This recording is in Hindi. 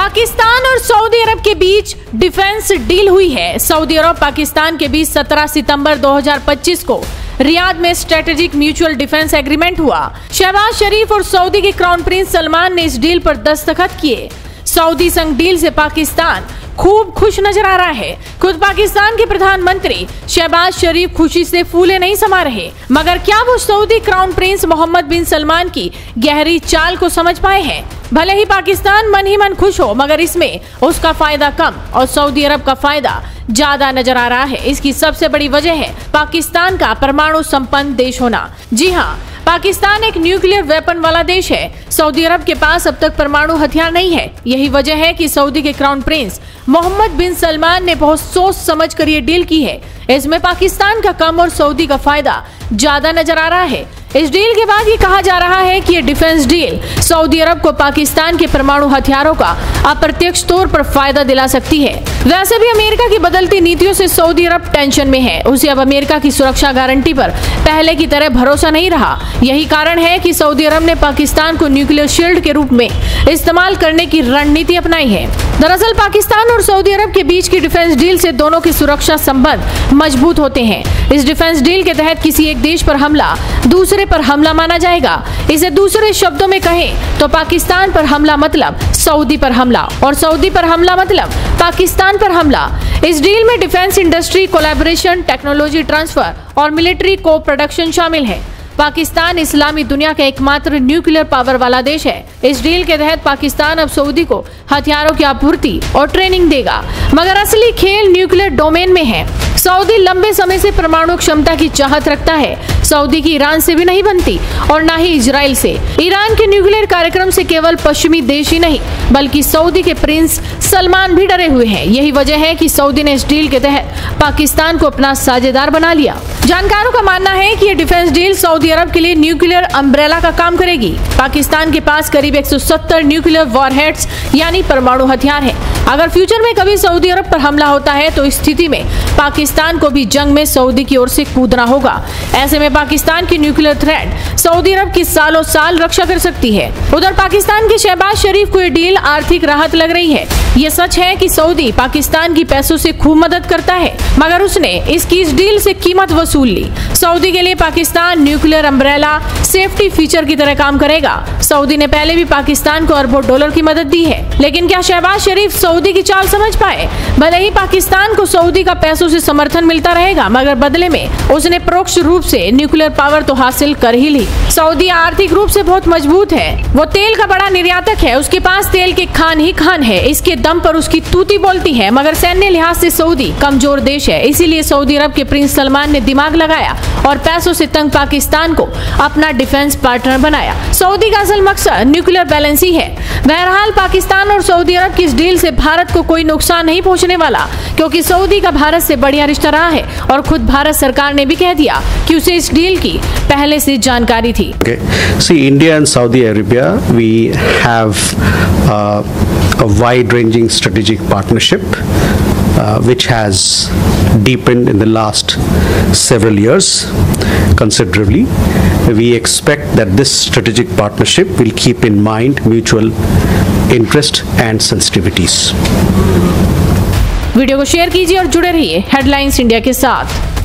पाकिस्तान और सऊदी अरब के बीच डिफेंस डील हुई है। सऊदी अरब पाकिस्तान के बीच 17 सितंबर 2025 को रियाद में स्ट्रेटेजिक म्यूचुअल डिफेंस एग्रीमेंट हुआ। शहबाज शरीफ और सऊदी के क्राउन प्रिंस सलमान ने इस डील पर दस्तखत किए। सऊदी संग डील से पाकिस्तान खूब खुश नजर आ रहा है। खुद पाकिस्तान के प्रधानमंत्री शहबाज शरीफ खुशी से फूले नहीं समा रहे, मगर क्या वो सऊदी क्राउन प्रिंस मोहम्मद बिन सलमान की गहरी चाल को समझ पाए हैं? भले ही पाकिस्तान मन ही मन खुश हो, मगर इसमें उसका फायदा कम और सऊदी अरब का फायदा ज्यादा नजर आ रहा है। इसकी सबसे बड़ी वजह है पाकिस्तान का परमाणु संपन्न देश होना। जी हाँ, पाकिस्तान एक न्यूक्लियर वेपन वाला देश है। सऊदी अरब के पास अब तक परमाणु हथियार नहीं है। यही वजह है कि सऊदी के क्राउन प्रिंस मोहम्मद बिन सलमान ने बहुत सोच समझ कर ये डील की है। इसमें पाकिस्तान का कम और सऊदी का फायदा ज्यादा नजर आ रहा है। इस डील के बाद ये कहा जा रहा है कि ये डिफेंस डील सऊदी अरब को पाकिस्तान के परमाणु हथियारों का अप्रत्यक्ष तौर पर फायदा दिला सकती है। वैसे भी अमेरिका की बदलती नीतियों से सऊदी अरब टेंशन में है। उसे अब अमेरिका की सुरक्षा गारंटी पर पहले की तरह भरोसा नहीं रहा। यही कारण है कि सऊदी अरब ने पाकिस्तान को न्यूक्लियर शील्ड के रूप में इस्तेमाल करने की रणनीति अपनाई है। दरअसल पाकिस्तान और सऊदी अरब के बीच की डिफेंस डील से दोनों के सुरक्षा संबंध मजबूत होते हैं। इस डिफेंस डील के तहत किसी एक देश पर हमला दूसरे पर हमला माना जाएगा। इसे दूसरे शब्दों में कहें तो पाकिस्तान पर हमला मतलब सऊदी पर हमला और सऊदी पर हमला मतलब पाकिस्तान पर हमला। इस डील में defence industry collaboration, technology transfer और मिलिट्री को प्रोडक्शन शामिल है। पाकिस्तान इस्लामी दुनिया का एकमात्र न्यूक्लियर पावर वाला देश है। इस डील के तहत पाकिस्तान अब सऊदी को हथियारों की आपूर्ति और ट्रेनिंग देगा, मगर असली खेल न्यूक्लियर डोमेन में है। सऊदी लंबे समय से परमाणु क्षमता की चाहत रखता है। सऊदी की ईरान से भी नहीं बनती और ना ही इजराइल से। ईरान के न्यूक्लियर कार्यक्रम से केवल पश्चिमी देश ही नहीं बल्कि सऊदी के प्रिंस सलमान भी डरे हुए हैं। यही वजह है कि सऊदी ने इस डील के तहत पाकिस्तान को अपना साझेदार बना लिया। जानकारों का मानना है कि ये डिफेंस डील सऊदी अरब के लिए न्यूक्लियर अम्ब्रेला का काम करेगी। पाकिस्तान के पास करीब 170 न्यूक्लियर वॉरहेड्स यानी परमाणु हथियार है। अगर फ्यूचर में कभी सऊदी अरब पर हमला होता है तो इस स्थिति में पाकिस्तान को भी जंग में सऊदी की ओर से कूदना होगा। ऐसे में पाकिस्तान की न्यूक्लियर थ्रेट सऊदी अरब की सालों साल रक्षा कर सकती है। उधर पाकिस्तान के शहबाज शरीफ को ये डील आर्थिक राहत लग रही है। ये सच है कि सऊदी पाकिस्तान की पैसों से खूब मदद करता है, मगर उसने इसकी इस डील से कीमत वसूल ली। सऊदी के लिए Pakistan nuclear umbrella safety feature की तरह काम करेगा। सऊदी ने पहले भी पाकिस्तान को अरबों डॉलर की मदद दी है, लेकिन क्या शहबाज शरीफ सऊदी की चाल समझ पाए? भले ही पाकिस्तान को सऊदी का पैसों से समर्थन मिलता रहेगा, मगर बदले में उसने परोक्ष रूप से न्यूक्लियर पावर तो हासिल कर ही ली। सऊदी आर्थिक रूप से बहुत मजबूत है। वो तेल का बड़ा निर्यातक है। उसके पास तेल के खान ही खान है। इसके दम पर उसकी तूती बोलती है, मगर सैन्य लिहाज से सऊदी कमजोर देश है। इसीलिए सऊदी अरब के प्रिंस सलमान ने दिमाग लगाया और पैसों से तंग पाकिस्तान को अपना डिफेंस पार्टनर बनाया। सऊदी का असल मकसद न्यूक्लियर बैलेंस ही है। बहरहाल पाकिस्तान और सऊदी अरब की इस डील से भारत को कोई नुकसान नहीं पहुंचने वाला, क्योंकि सऊदी का भारत से बढ़िया रिश्ता रहा है और खुद भारत सरकार ने भी कह दिया कि उसे इस डील की पहले से जानकारी थी। See, India and Saudi Arabia, we have a wide-ranging strategic partnership which has deepened in the last several years considerably. We expect that this strategic partnership will keep in mind mutual interest and sensitivities. Video को शेयर कीजिए और जुड़े रहिए हेडलाइंस इंडिया के साथ।